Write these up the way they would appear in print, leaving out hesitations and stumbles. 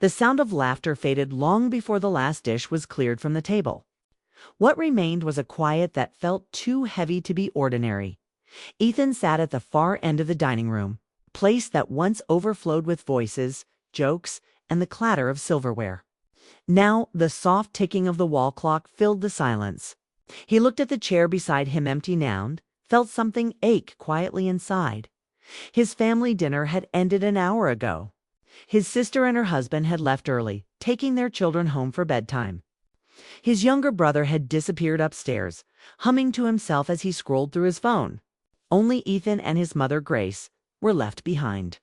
The sound of laughter faded long before the last dish was cleared from the table. What remained was a quiet that felt too heavy to be ordinary. Ethan sat at the far end of the dining room, a place that once overflowed with voices, jokes, and the clatter of silverware. Now the soft ticking of the wall clock filled the silence. He looked at the chair beside him empty now, felt something ache quietly inside. His family dinner had ended an hour ago. His sister and her husband had left early, taking their children home for bedtime. His younger brother had disappeared upstairs, humming to himself as he scrolled through his phone. Only Ethan and his mother, Grace, were left behind.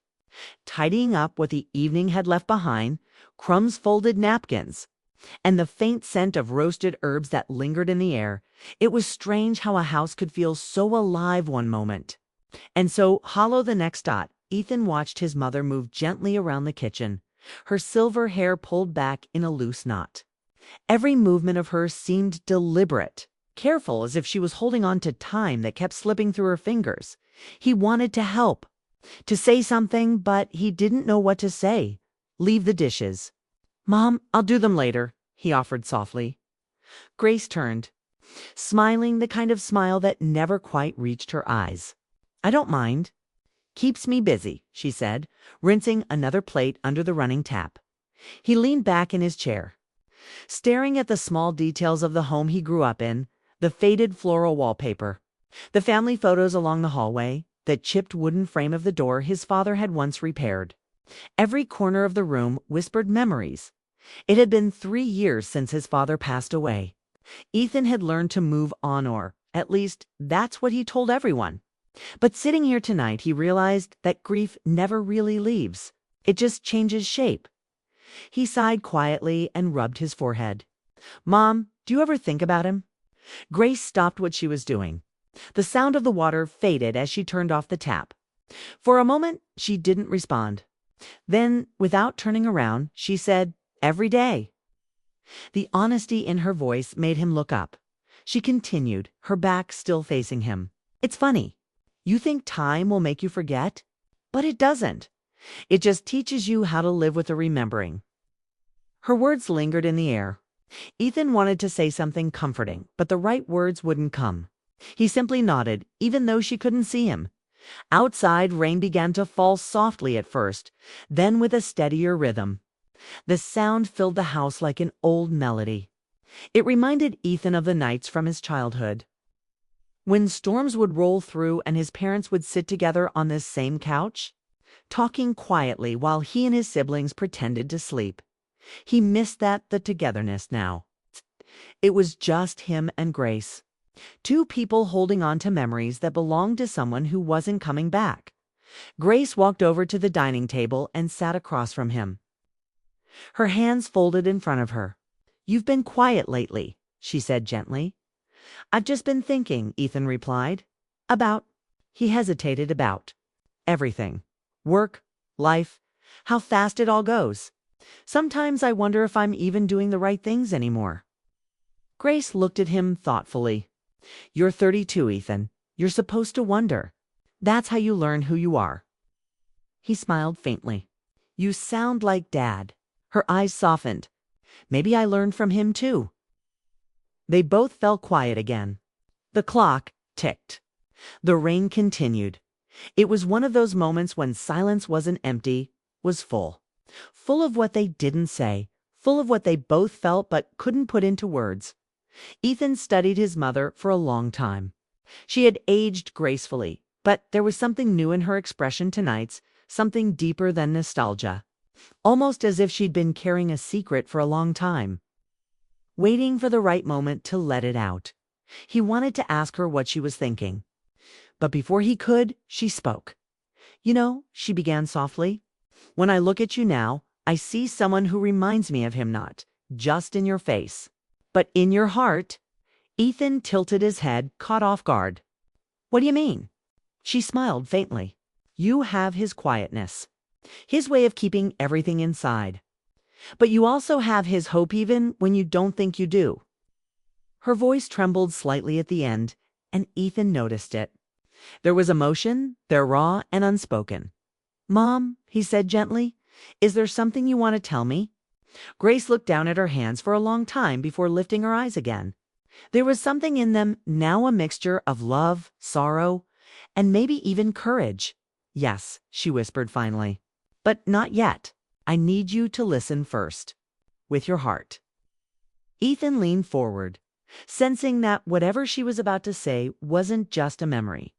Tidying up what the evening had left behind, crumbs folded napkins, and the faint scent of roasted herbs that lingered in the air, it was strange how a house could feel so alive one moment, and so hollow the next. Ethan watched his mother move gently around the kitchen, her silver hair pulled back in a loose knot. Every movement of hers seemed deliberate, careful, as if she was holding on to time that kept slipping through her fingers. He wanted to help, to say something, but he didn't know what to say. Leave the dishes. "Mom, I'll do them later," he offered softly. Grace turned, smiling the kind of smile that never quite reached her eyes. "I don't mind. Keeps me busy," she said, rinsing another plate under the running tap. He leaned back in his chair, staring at the small details of the home he grew up in, the faded floral wallpaper, the family photos along the hallway, the chipped wooden frame of the door his father had once repaired. Every corner of the room whispered memories. It had been 3 years since his father passed away. Ethan had learned to move on, or at least that's what he told everyone. But sitting here tonight, he realized that grief never really leaves. It just changes shape. He sighed quietly and rubbed his forehead. "Mom, do you ever think about him?" Grace stopped what she was doing. The sound of the water faded as she turned off the tap. For a moment, she didn't respond. Then, without turning around, she said, "Every day." The honesty in her voice made him look up. She continued, her back still facing him. "It's funny. You think time will make you forget, but it doesn't. It just teaches you how to live with the remembering." Her words lingered in the air. Ethan wanted to say something comforting, but the right words wouldn't come. He simply nodded, even though she couldn't see him. Outside, rain began to fall softly at first, then with a steadier rhythm. The sound filled the house like an old melody. It reminded Ethan of the nights from his childhood, when storms would roll through and his parents would sit together on this same couch, talking quietly while he and his siblings pretended to sleep. He missed the togetherness now. It was just him and Grace. Two people holding on to memories that belonged to someone who wasn't coming back. Grace walked over to the dining table and sat across from him, her hands folded in front of her. "You've been quiet lately," she said gently. "I've just been thinking," Ethan replied. "About," he hesitated, "about everything. Work, life, how fast it all goes. Sometimes I wonder if I'm even doing the right things anymore." Grace looked at him thoughtfully. "You're 32, Ethan. You're supposed to wonder. That's how you learn who you are." He smiled faintly. "You sound like Dad." Her eyes softened. "Maybe I learned from him too." They both fell quiet again. The clock ticked. The rain continued. It was one of those moments when silence wasn't empty, was full. Full of what they didn't say, full of what they both felt but couldn't put into words. Ethan studied his mother for a long time. She had aged gracefully, but there was something new in her expression tonight, something deeper than nostalgia. Almost as if she'd been carrying a secret for a long time, waiting for the right moment to let it out. He wanted to ask her what she was thinking, but before he could, she spoke. "You know," she began softly, "when I look at you now, I see someone who reminds me of him, not just in your face, but in your heart." Ethan tilted his head, caught off guard. "What do you mean?" She smiled faintly. "You have his quietness, his way of keeping everything inside. But you also have his hope even when you don't think you do." Her voice trembled slightly at the end, and Ethan noticed it. There was emotion there, raw and unspoken. "Mom," he said gently, Is there something you want to tell me? Grace looked down at her hands for a long time before lifting her eyes again. There was something in them, now a mixture of love, sorrow, and maybe even courage. Yes, she whispered finally. But not yet. I need you to listen first. With your heart. Ethan leaned forward, sensing that whatever she was about to say wasn't just a memory.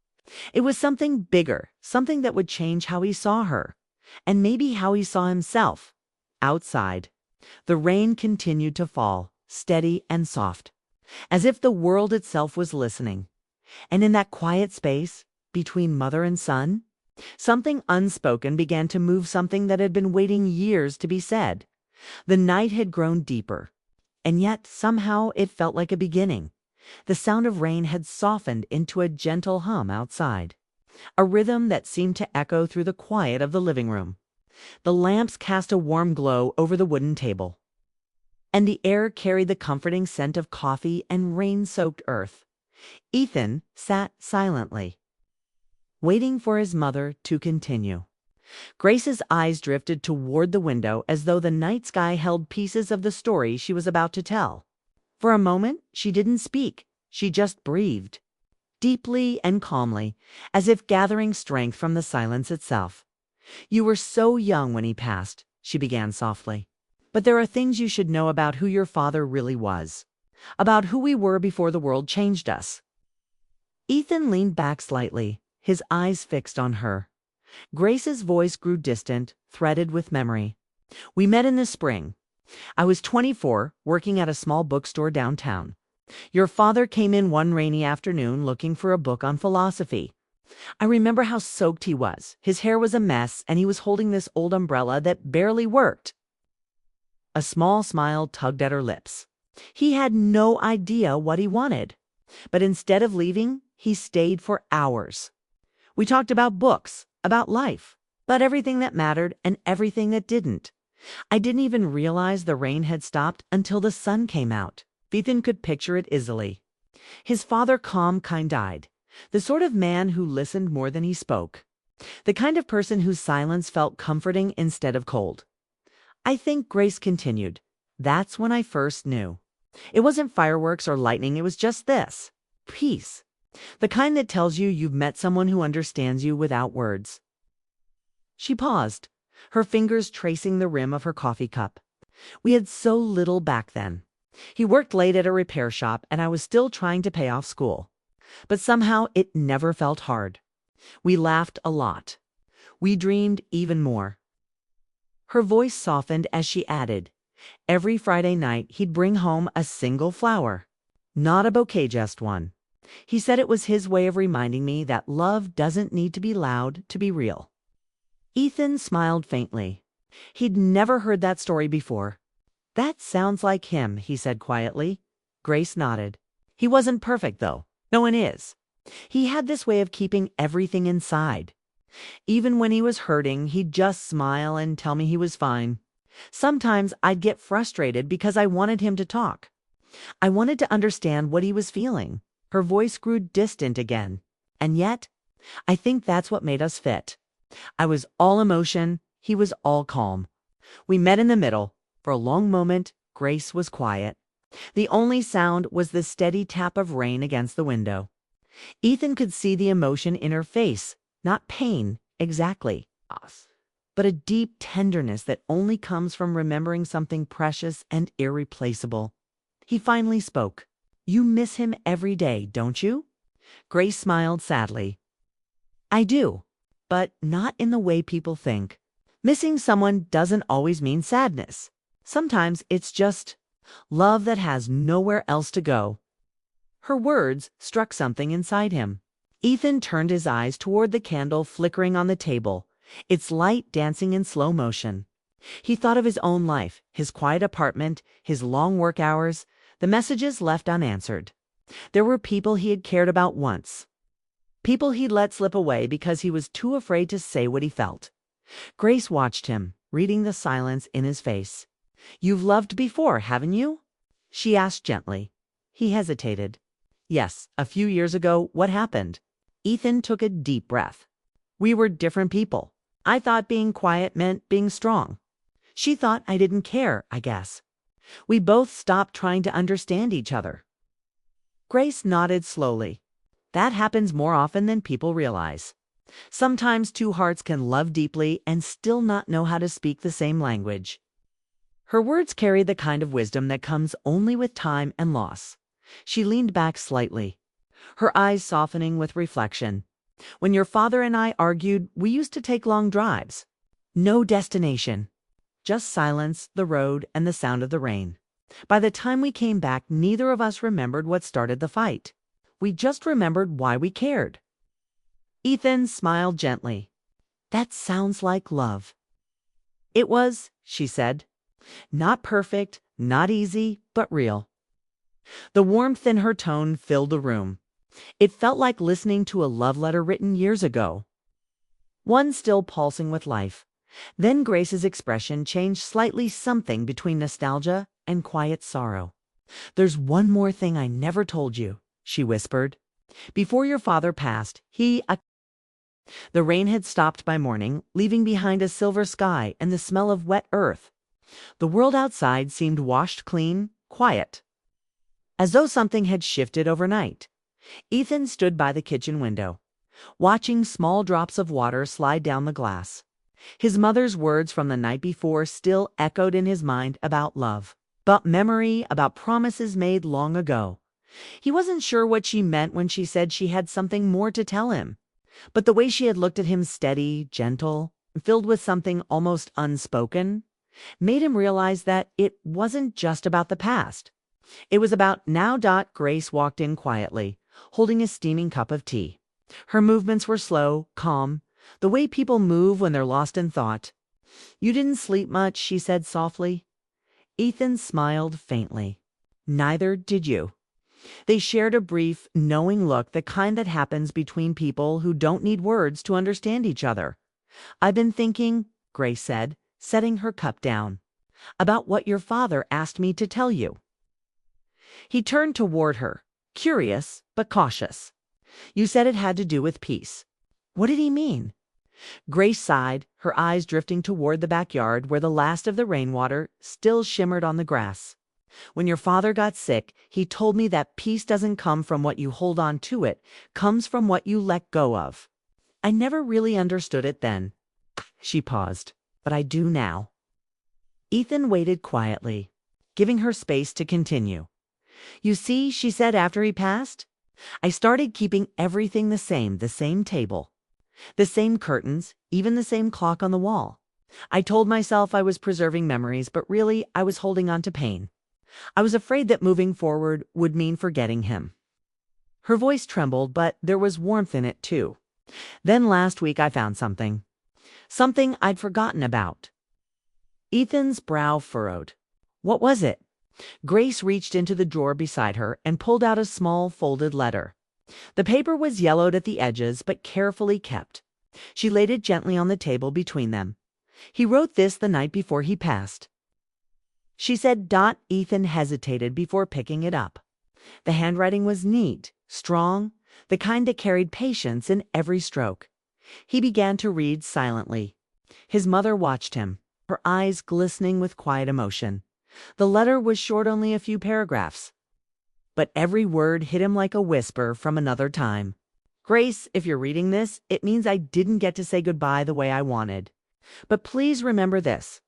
It was something bigger, something that would change how he saw her, and maybe how he saw himself. Outside, the rain continued to fall, steady and soft, as if the world itself was listening. And in that quiet space, between mother and son, something unspoken began to move, something that had been waiting years to be said. The night had grown deeper, and yet somehow it felt like a beginning. The sound of rain had softened into a gentle hum outside, a rhythm that seemed to echo through the quiet of the living room. The lamps cast a warm glow over the wooden table, and the air carried the comforting scent of coffee and rain-soaked earth. Ethan sat silently, waiting for his mother to continue. Grace's eyes drifted toward the window as though the night sky held pieces of the story she was about to tell. For a moment, she didn't speak. She just breathed, deeply and calmly, as if gathering strength from the silence itself. You were so young when he passed, she began softly. But there are things you should know about who your father really was, about who we were before the world changed us. Ethan leaned back slightly, his eyes fixed on her. Grace's voice grew distant, threaded with memory. We met in the spring. I was 24, working at a small bookstore downtown. Your father came in one rainy afternoon looking for a book on philosophy. I remember how soaked he was. His hair was a mess, and he was holding this old umbrella that barely worked. A small smile tugged at her lips. He had no idea what he wanted. But instead of leaving, he stayed for hours. We talked about books, about life, about everything that mattered and everything that didn't. I didn't even realize the rain had stopped until the sun came out. Ethan could picture it easily. His father, calm, kind-eyed, the sort of man who listened more than he spoke, the kind of person whose silence felt comforting instead of cold. I think, Grace continued, that's when I first knew. It wasn't fireworks or lightning, it was just this. Peace. The kind that tells you you've met someone who understands you without words. She paused, her fingers tracing the rim of her coffee cup. We had so little back then. He worked late at a repair shop, and I was still trying to pay off school. But somehow it never felt hard. We laughed a lot. We dreamed even more. Her voice softened as she added, every Friday night he'd bring home a single flower. Not a bouquet, just one. He said it was his way of reminding me that love doesn't need to be loud to be real. Ethan smiled faintly. He'd never heard that story before. That sounds like him, he said quietly. Grace nodded. He wasn't perfect, though. No one is. He had this way of keeping everything inside. Even when he was hurting, he'd just smile and tell me he was fine. Sometimes I'd get frustrated because I wanted him to talk. I wanted to understand what he was feeling. Her voice grew distant again. And yet, I think that's what made us fit. I was all emotion, he was all calm. We met in the middle. For a long moment, Grace was quiet. The only sound was the steady tap of rain against the window. Ethan could see the emotion in her face, not pain, exactly, but a deep tenderness that only comes from remembering something precious and irreplaceable. He finally spoke. You miss him every day, don't you? Grace smiled sadly. I do, but not in the way people think. Missing someone doesn't always mean sadness. Sometimes it's just love that has nowhere else to go. Her words struck something inside him. Ethan turned his eyes toward the candle flickering on the table, its light dancing in slow motion. He thought of his own life, his quiet apartment, his long work hours, the messages left unanswered. There were people he had cared about once. People he'd let slip away because he was too afraid to say what he felt. Grace watched him, reading the silence in his face. You've loved before, haven't you? She asked gently. He hesitated. Yes, a few years ago. What happened? Ethan took a deep breath. We were different people. I thought being quiet meant being strong. She thought I didn't care, I guess. We both stopped trying to understand each other." Grace nodded slowly. "That happens more often than people realize. Sometimes two hearts can love deeply and still not know how to speak the same language." Her words carried the kind of wisdom that comes only with time and loss. She leaned back slightly, her eyes softening with reflection. "When your father and I argued, we used to take long drives. No destination. Just silence, the road, and the sound of the rain. By the time we came back, neither of us remembered what started the fight. We just remembered why we cared." Ethan smiled gently. "That sounds like love." "It was," she said. "Not perfect, not easy, but real." The warmth in her tone filled the room. It felt like listening to a love letter written years ago, one still pulsing with life. Then Grace's expression changed slightly, something between nostalgia and quiet sorrow. "There's one more thing I never told you," she whispered. "Before your father passed, The rain had stopped by morning, leaving behind a silver sky and the smell of wet earth. The world outside seemed washed clean, quiet, as though something had shifted overnight. Ethan stood by the kitchen window, watching small drops of water slide down the glass. His mother's words from the night before still echoed in his mind about love, about memory, about promises made long ago. He wasn't sure what she meant when she said she had something more to tell him, but the way she had looked at him, steady, gentle, filled with something almost unspoken, made him realize that it wasn't just about the past. It was about now. Grace walked in quietly, holding a steaming cup of tea. Her movements were slow, calm, the way people move when they're lost in thought. "You didn't sleep much," she said softly. Ethan smiled faintly. "Neither did you." They shared a brief, knowing look, the kind that happens between people who don't need words to understand each other. "I've been thinking," Grace said, setting her cup down, "about what your father asked me to tell you." He turned toward her, curious but cautious. "You said it had to do with peace. What did he mean?" Grace sighed, her eyes drifting toward the backyard where the last of the rainwater still shimmered on the grass. "When your father got sick, he told me that peace doesn't come from what you hold on to, it comes from what you let go of. I never really understood it then." She paused. "But I do now." Ethan waited quietly, giving her space to continue. "You see," she said after he passed, "I started keeping everything the same table, the same curtains, even the same clock on the wall. I told myself I was preserving memories, but really I was holding on to pain. I was afraid that moving forward would mean forgetting him." Her voice trembled, but there was warmth in it too. "Then last week I found something I'd forgotten about." Ethan's brow furrowed. "What was it?" Grace reached into the drawer beside her and pulled out a small folded letter. The paper was yellowed at the edges, but carefully kept. She laid it gently on the table between them. "He wrote this the night before he passed," she said. Ethan hesitated before picking it up. The handwriting was neat, strong, the kind that carried patience in every stroke. He began to read silently. His mother watched him, her eyes glistening with quiet emotion. The letter was short, only a few paragraphs, but every word hit him like a whisper from another time. "Grace, if you're reading this, it means I didn't get to say goodbye the way I wanted. But please remember this.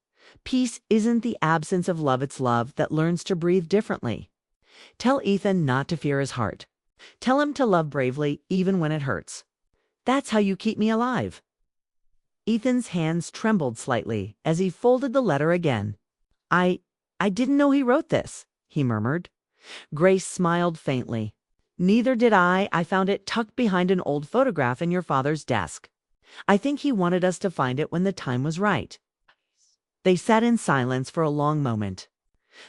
Peace isn't the absence of love, it's love that learns to breathe differently. Tell Ethan not to fear his heart. Tell him to love bravely even when it hurts. That's how you keep me alive." Ethan's hands trembled slightly as he folded the letter again. I didn't know he wrote this," he murmured. Grace smiled faintly. "Neither did I. I found it tucked behind an old photograph in your father's desk. I think he wanted us to find it when the time was right." They sat in silence for a long moment.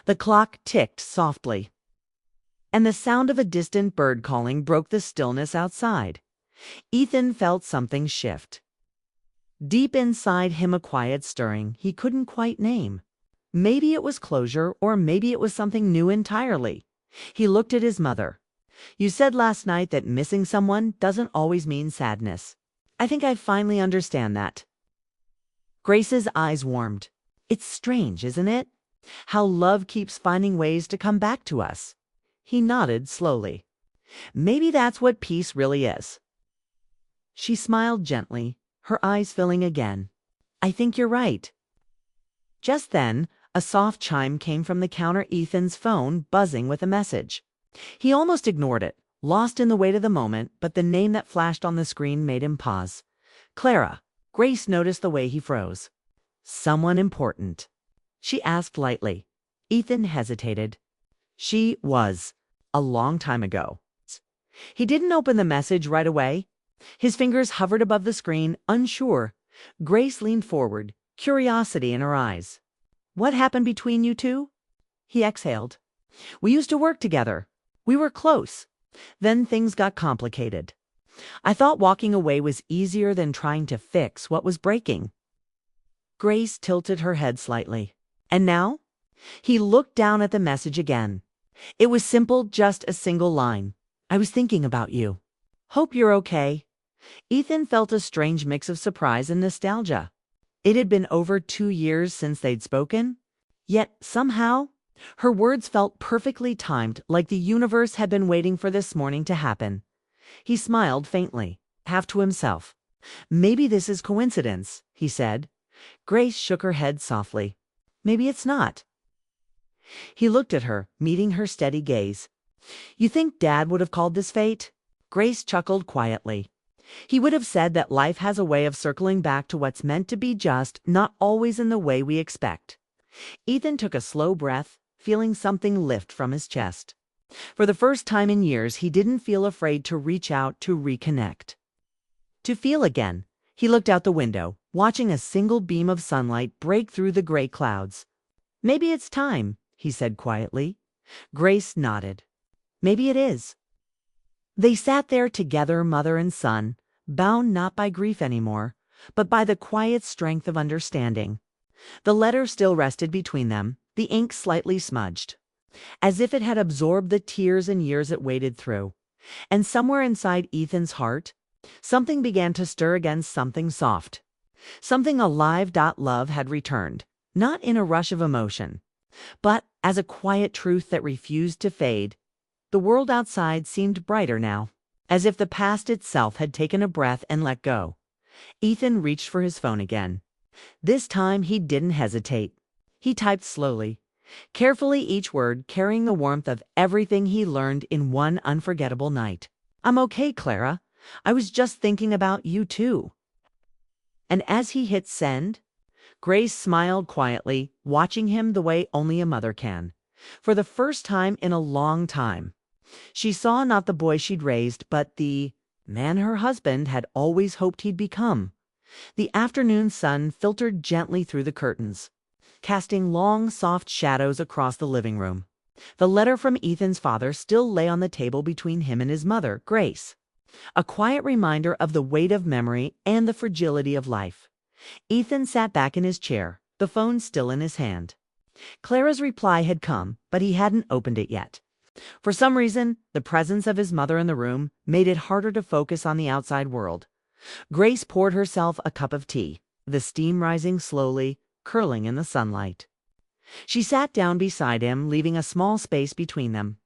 The clock ticked softly, and the sound of a distant bird calling broke the stillness outside. Ethan felt something shift. Deep inside him, a quiet stirring he couldn't quite name. Maybe it was closure, or maybe it was something new entirely. He looked at his mother. "You said last night that missing someone doesn't always mean sadness. I think I finally understand that." Grace's eyes warmed. It's strange, isn't it? How love keeps finding ways to come back to us. He nodded slowly. Maybe that's what peace really is. She smiled gently, her eyes filling again. I think you're right. Just then, a soft chime came from the counter, Ethan's phone buzzing with a message. He almost ignored it, lost in the weight of the moment, but the name that flashed on the screen made him pause. Clara. Grace noticed the way he froze. Someone important? She asked lightly. Ethan hesitated. She was. A long time ago. He didn't open the message right away. His fingers hovered above the screen, unsure. Grace leaned forward, curiosity in her eyes. What happened between you two? He exhaled. We used to work together. We were close. Then things got complicated. I thought walking away was easier than trying to fix what was breaking. Grace tilted her head slightly. And now? He looked down at the message again. It was simple, just a single line. I was thinking about you. Hope you're okay. Ethan felt a strange mix of surprise and nostalgia. It had been over 2 years since they'd spoken. Yet, somehow, her words felt perfectly timed, like the universe had been waiting for this morning to happen. He smiled faintly, half to himself. Maybe this is coincidence, he said. Grace shook her head softly. Maybe it's not. He looked at her, meeting her steady gaze. You think Dad would have called this fate? Grace chuckled quietly. He would have said that life has a way of circling back to what's meant to be, just not always in the way we expect. Ethan took a slow breath, feeling something lift from his chest. For the first time in years, he didn't feel afraid to reach out, to reconnect. To feel again. He looked out the window, watching a single beam of sunlight break through the gray clouds. Maybe it's time, he said quietly. Grace nodded. Maybe it is. They sat there together, mother and son, bound not by grief anymore, but by the quiet strength of understanding. The letter still rested between them, the ink slightly smudged, as if it had absorbed the tears and years it waded through. And somewhere inside Ethan's heart, something began to stir against something soft. Something alive. Love had returned, not in a rush of emotion, but as a quiet truth that refused to fade. The world outside seemed brighter now, as if the past itself had taken a breath and let go. Ethan reached for his phone again. This time he didn't hesitate. He typed slowly, carefully, each word carrying the warmth of everything he learned in one unforgettable night. I'm okay, Clara. I was just thinking about you too. And as he hit send, Grace smiled quietly, watching him the way only a mother can. For the first time in a long time, she saw not the boy she'd raised, but the man her husband had always hoped he'd become. The afternoon sun filtered gently through the curtains, casting long, soft shadows across the living room. The letter from Ethan's father still lay on the table between him and his mother, Grace. A quiet reminder of the weight of memory and the fragility of life. Ethan sat back in his chair, the phone still in his hand. Clara's reply had come, but he hadn't opened it yet. For some reason, the presence of his mother in the room made it harder to focus on the outside world. Grace poured herself a cup of tea, the steam rising slowly, curling in the sunlight. She sat down beside him, leaving a small space between them.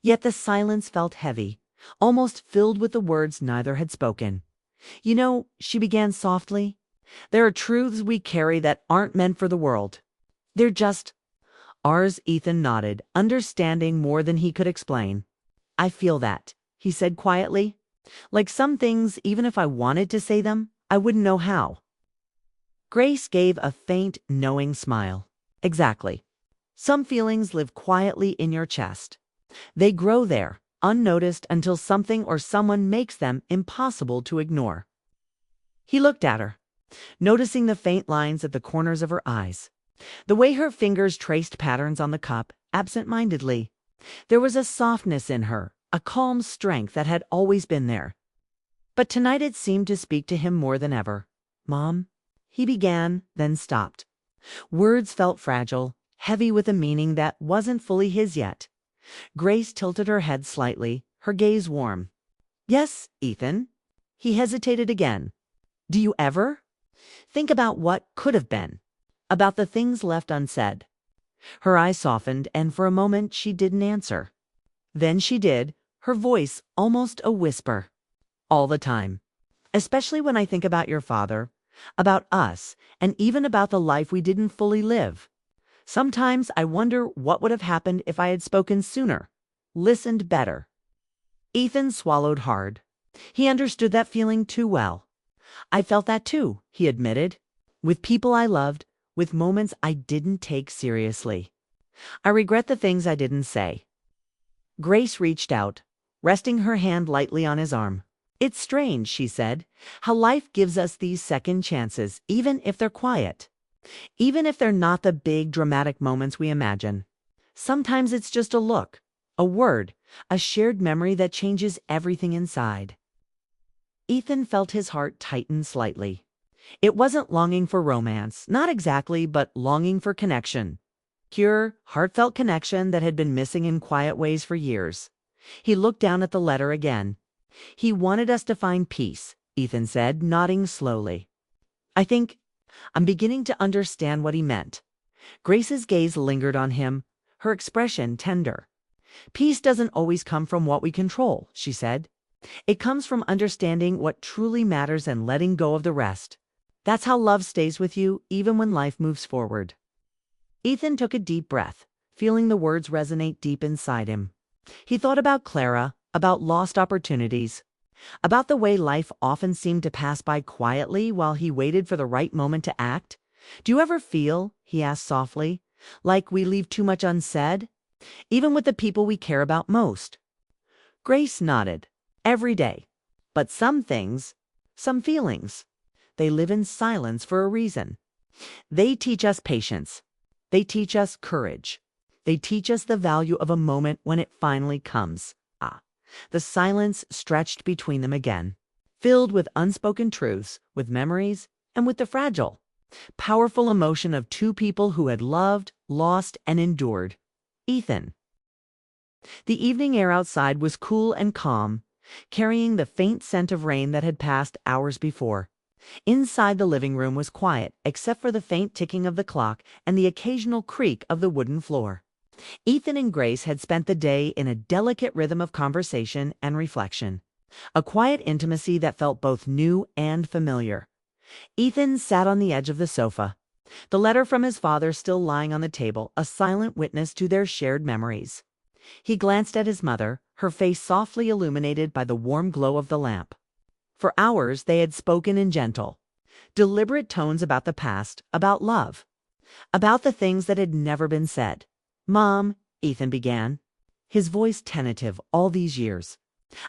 Yet the silence felt heavy, almost filled with the words neither had spoken. You know, she began softly, there are truths we carry that aren't meant for the world. They're just ours. Ethan nodded, understanding more than he could explain. I feel that, he said quietly. Like some things, even if I wanted to say them, I wouldn't know how. Grace gave a faint, knowing smile. Exactly. Some feelings live quietly in your chest. They grow there, unnoticed, until something or someone makes them impossible to ignore. He looked at her, noticing the faint lines at the corners of her eyes, the way her fingers traced patterns on the cup, absent-mindedly. There was a softness in her, a calm strength that had always been there. But tonight it seemed to speak to him more than ever. Mom, he began, then stopped. Words felt fragile, heavy with a meaning that wasn't fully his yet. Grace tilted her head slightly, her gaze warm. Yes, Ethan. He hesitated again. Do you ever? Think about what could have been, about the things left unsaid. Her eyes softened, and for a moment she didn't answer. Then she did, her voice almost a whisper. All the time. Especially when I think about your father, about us, and even about the life we didn't fully live. Sometimes I wonder what would have happened if I had spoken sooner, listened better. Ethan swallowed hard. He understood that feeling too well. I felt that too, he admitted. With people I loved, with moments I didn't take seriously. I regret the things I didn't say. Grace reached out, resting her hand lightly on his arm. It's strange, she said, how life gives us these second chances, even if they're quiet. Even if they're not the big, dramatic moments we imagine. Sometimes it's just a look, a word, a shared memory that changes everything inside. Ethan felt his heart tighten slightly. It wasn't longing for romance, not exactly, but longing for connection. Pure, heartfelt connection that had been missing in quiet ways for years. He looked down at the letter again. He wanted us to find peace, Ethan said, nodding slowly. I'm beginning to understand what he meant. Grace's gaze lingered on him, her expression tender. Peace doesn't always come from what we control, she said. It comes from understanding what truly matters and letting go of the rest. That's how love stays with you, even when life moves forward. Ethan took a deep breath, feeling the words resonate deep inside him. He thought about Clara, about lost opportunities, about the way life often seemed to pass by quietly while he waited for the right moment to act. Do you ever feel, he asked softly, like we leave too much unsaid, even with the people we care about most? Grace nodded. Every day. But some things, some feelings, they live in silence for a reason. They teach us patience. They teach us courage. They teach us the value of a moment when it finally comes. The silence stretched between them again, filled with unspoken truths, with memories, and with the fragile, powerful emotion of two people who had loved, lost, and endured. Ethan. The evening air outside was cool and calm, carrying the faint scent of rain that had passed hours before. Inside the living room was quiet, except for the faint ticking of the clock and the occasional creak of the wooden floor. Ethan and Grace had spent the day in a delicate rhythm of conversation and reflection, a quiet intimacy that felt both new and familiar. Ethan sat on the edge of the sofa, the letter from his father still lying on the table, a silent witness to their shared memories. He glanced at his mother, her face softly illuminated by the warm glow of the lamp. For hours they had spoken in gentle, deliberate tones about the past, about love, about the things that had never been said. "Mom," Ethan began, his voice tentative all these years.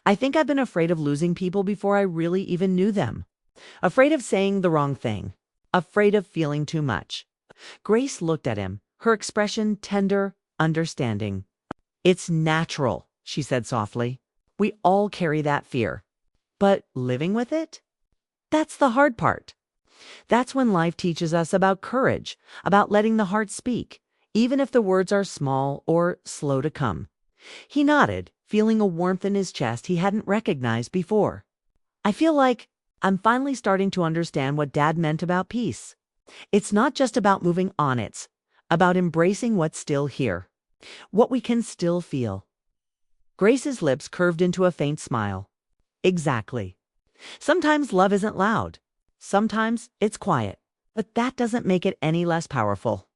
"I think I've been afraid of losing people before I really even knew them. Afraid of saying the wrong thing. Afraid of feeling too much." Grace looked at him, her expression tender, understanding. "It's natural," she said softly. "We all carry that fear. But living with it? That's the hard part. That's when life teaches us about courage, about letting the heart speak, even if the words are small or slow to come." He nodded, feeling a warmth in his chest he hadn't recognized before. "I feel like I'm finally starting to understand what Dad meant about peace. It's not just about moving on, it's about embracing what's still here, what we can still feel." Grace's lips curved into a faint smile. "Exactly. Sometimes love isn't loud. Sometimes it's quiet, but that doesn't make it any less powerful."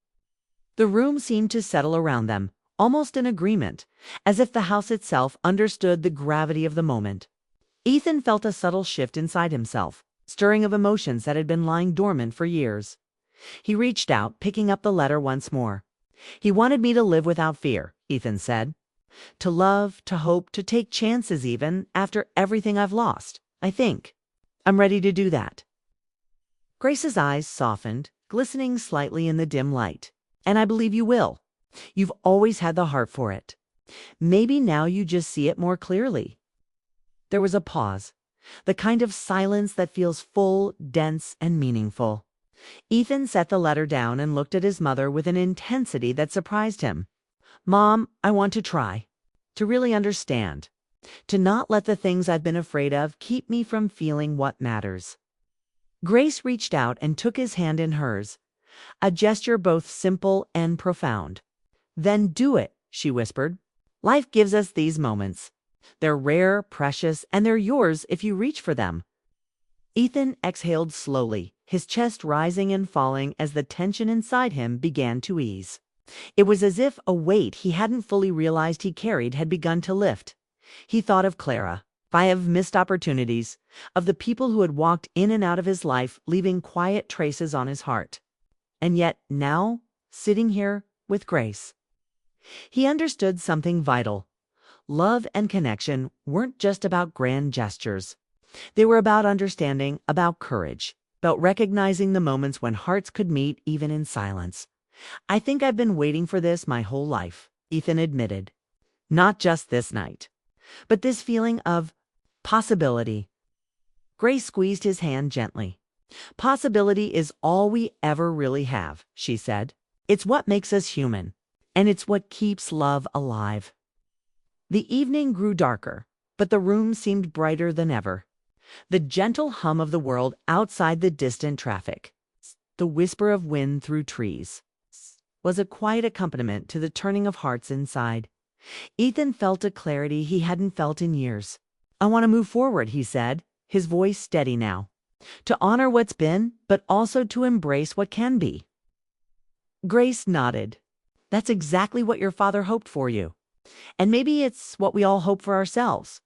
The room seemed to settle around them, almost in agreement, as if the house itself understood the gravity of the moment. Ethan felt a subtle shift inside himself, stirring of emotions that had been lying dormant for years. He reached out, picking up the letter once more. "He wanted me to live without fear," Ethan said. "To love, to hope, to take chances even, after everything I've lost. I think I'm ready to do that." Grace's eyes softened, glistening slightly in the dim light. "And I believe you will. You've always had the heart for it. Maybe now you just see it more clearly." There was a pause, the kind of silence that feels full, dense, and meaningful. Ethan set the letter down and looked at his mother with an intensity that surprised him. "Mom, I want to try, to really understand, to not let the things I've been afraid of keep me from feeling what matters." Grace reached out and took his hand in hers, a gesture both simple and profound. "Then do it," she whispered. "Life gives us these moments. They're rare, precious, and they're yours if you reach for them." Ethan exhaled slowly, his chest rising and falling as the tension inside him began to ease. It was as if a weight he hadn't fully realized he carried had begun to lift. He thought of Clara, of missed opportunities, of the people who had walked in and out of his life, leaving quiet traces on his heart. And yet now, sitting here with Grace, he understood something vital. Love and connection weren't just about grand gestures. They were about understanding, about courage, about recognizing the moments when hearts could meet even in silence. "I think I've been waiting for this my whole life," Ethan admitted. "Not just this night, but this feeling of possibility." Grace squeezed his hand gently. "Possibility is all we ever really have," she said. "It's what makes us human, and it's what keeps love alive." The evening grew darker, but the room seemed brighter than ever. The gentle hum of the world outside the distant traffic, the whisper of wind through trees, was a quiet accompaniment to the turning of hearts inside. Ethan felt a clarity he hadn't felt in years. "I want to move forward," he said, his voice steady now. "To honor what's been, but also to embrace what can be." Grace nodded. "That's exactly what your father hoped for you. And maybe it's what we all hope for ourselves."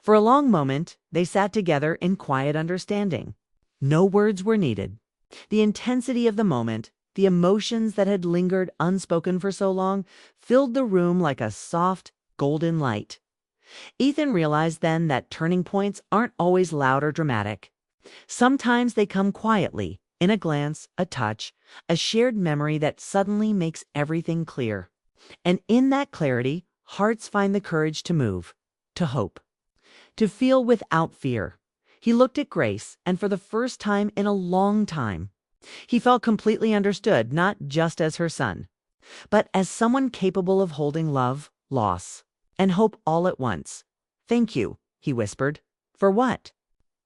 For a long moment, they sat together in quiet understanding. No words were needed. The intensity of the moment, the emotions that had lingered unspoken for so long, filled the room like a soft, golden light. Ethan realized then that turning points aren't always loud or dramatic. Sometimes they come quietly, in a glance, a touch, a shared memory that suddenly makes everything clear. And in that clarity, hearts find the courage to move, to hope, to feel without fear. He looked at Grace, and for the first time in a long time, he felt completely understood, not just as her son, but as someone capable of holding love, loss, and hope all at once. "Thank you," he whispered. "For what?"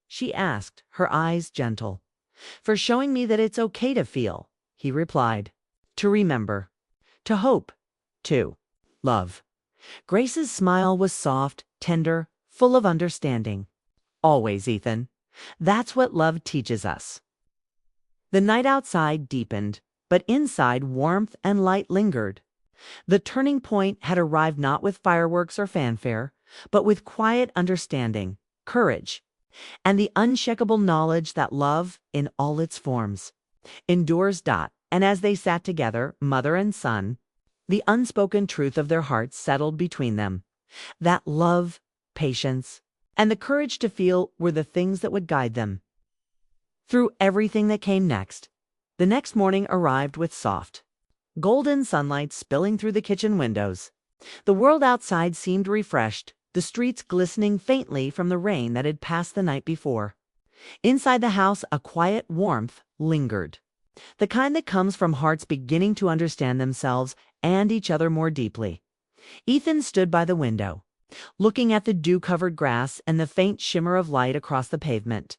she asked, her eyes gentle. "For showing me that it's okay to feel," he replied. "To remember, to hope, to love." Grace's smile was soft, tender, full of understanding. "Always, Ethan. That's what love teaches us." The night outside deepened, but inside warmth and light lingered. The turning point had arrived not with fireworks or fanfare, but with quiet understanding, courage, and the unshakable knowledge that love, in all its forms, endures. And as they sat together, mother and son, the unspoken truth of their hearts settled between them. That love, patience, and the courage to feel were the things that would guide them through everything that came next. The next morning arrived with soft, golden sunlight spilling through the kitchen windows. The world outside seemed refreshed, the streets glistening faintly from the rain that had passed the night before. Inside the house, a quiet warmth lingered, the kind that comes from hearts beginning to understand themselves and each other more deeply. Ethan stood by the window, looking at the dew-covered grass and the faint shimmer of light across the pavement.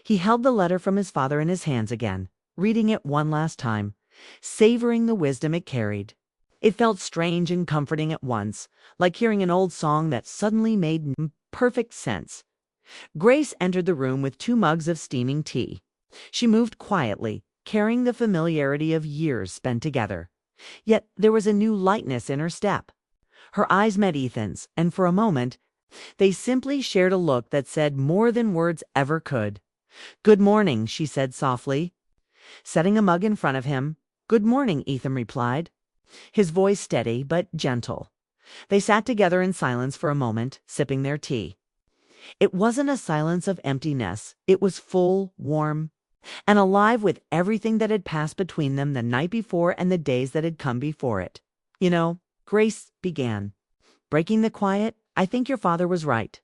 He held the letter from his father in his hands again, reading it one last time, savoring the wisdom it carried. It felt strange and comforting at once, like hearing an old song that suddenly made perfect sense. Grace entered the room with 2 mugs of steaming tea. She moved quietly, carrying the familiarity of years spent together. Yet there was a new lightness in her step. Her eyes met Ethan's, and for a moment, they simply shared a look that said more than words ever could. "Good morning," she said softly, setting a mug in front of him. "Good morning," Ethan replied, his voice steady but gentle. They sat together in silence for a moment, sipping their tea. It wasn't a silence of emptiness. It was full, warm, and alive with everything that had passed between them the night before and the days that had come before it. "You know," Grace began, breaking the quiet, "I think your father was right.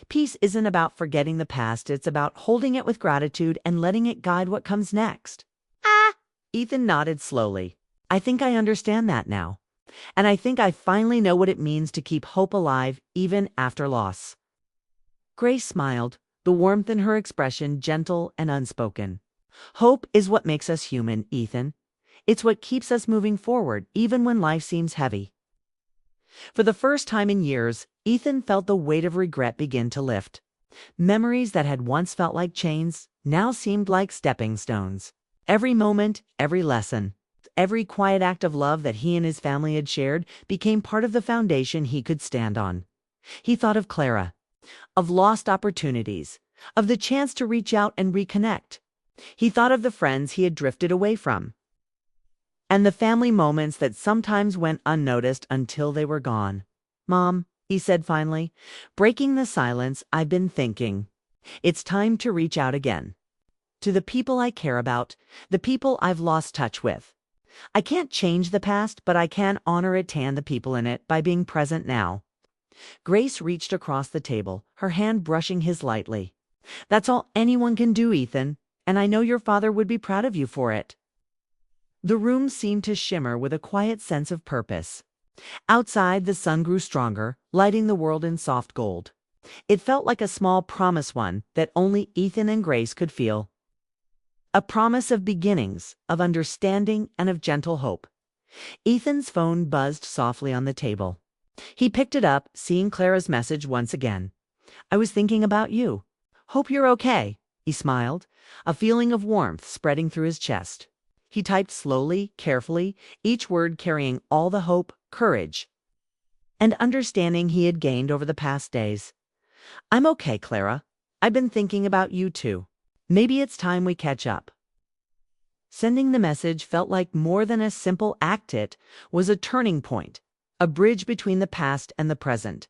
Peace isn't about forgetting the past, it's about holding it with gratitude and letting it guide what comes next." "Ah!" Ethan nodded slowly. "I think I understand that now. And I think I finally know what it means to keep hope alive even after loss." Grace smiled, the warmth in her expression gentle and unspoken. Hope is what makes us human, Ethan. It's what keeps us moving forward, even when life seems heavy. For the first time in years, Ethan felt the weight of regret begin to lift. Memories that had once felt like chains now seemed like stepping stones. Every moment, every lesson, every quiet act of love that he and his family had shared became part of the foundation he could stand on. He thought of Clara, of lost opportunities, of the chance to reach out and reconnect. He thought of the friends he had drifted away from, and the family moments that sometimes went unnoticed until they were gone. "Mom," he said finally, breaking the silence, "I've been thinking. It's time to reach out again. To the people I care about, the people I've lost touch with. I can't change the past, but I can honor it and the people in it by being present now." Grace reached across the table, her hand brushing his lightly. "That's all anyone can do, Ethan, and I know your father would be proud of you for it." The room seemed to shimmer with a quiet sense of purpose. Outside, the sun grew stronger, lighting the world in soft gold. It felt like a small promise, one that only Ethan and Grace could feel. A promise of beginnings, of understanding, and of gentle hope. Ethan's phone buzzed softly on the table. He picked it up, seeing Clara's message once again. "I was thinking about you. Hope you're okay." He smiled, a feeling of warmth spreading through his chest. He typed slowly, carefully, each word carrying all the hope, courage, and understanding he had gained over the past days. "I'm okay, Clara. I've been thinking about you too. Maybe it's time we catch up." Sending the message felt like more than a simple act. It was a turning point, a bridge between the past and the present.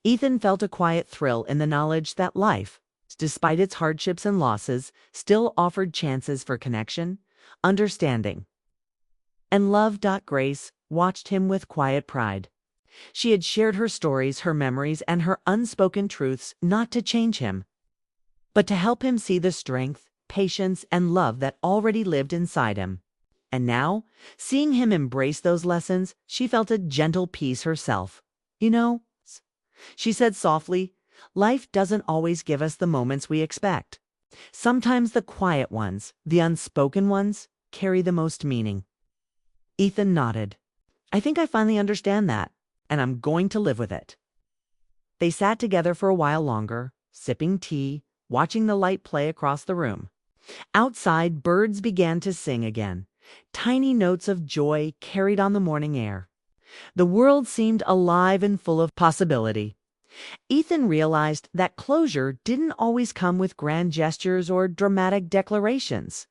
Ethan felt a quiet thrill in the knowledge that life, despite its hardships and losses, still offered chances for connection, understanding, and love. Grace watched him with quiet pride. She had shared her stories, her memories, and her unspoken truths not to change him, but to help him see the strength, patience, and love that already lived inside him. And now, seeing him embrace those lessons, she felt a gentle peace herself. "You know," she said softly, "life doesn't always give us the moments we expect. Sometimes the quiet ones, the unspoken ones, carry the most meaning." Ethan nodded. "I think I finally understand that, and I'm going to live with it." They sat together for a while longer, sipping tea, watching the light play across the room. Outside, birds began to sing again. Tiny notes of joy carried on the morning air. The world seemed alive and full of possibility. Ethan realized that closure didn't always come with grand gestures or dramatic declarations.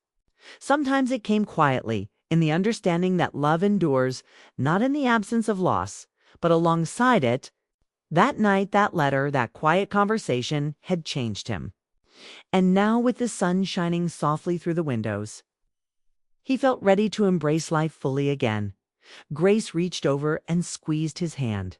Sometimes it came quietly, in the understanding that love endures, not in the absence of loss, but alongside it. That night, that letter, that quiet conversation had changed him. And now, with the sun shining softly through the windows, he felt ready to embrace life fully again. Grace reached over and squeezed his hand.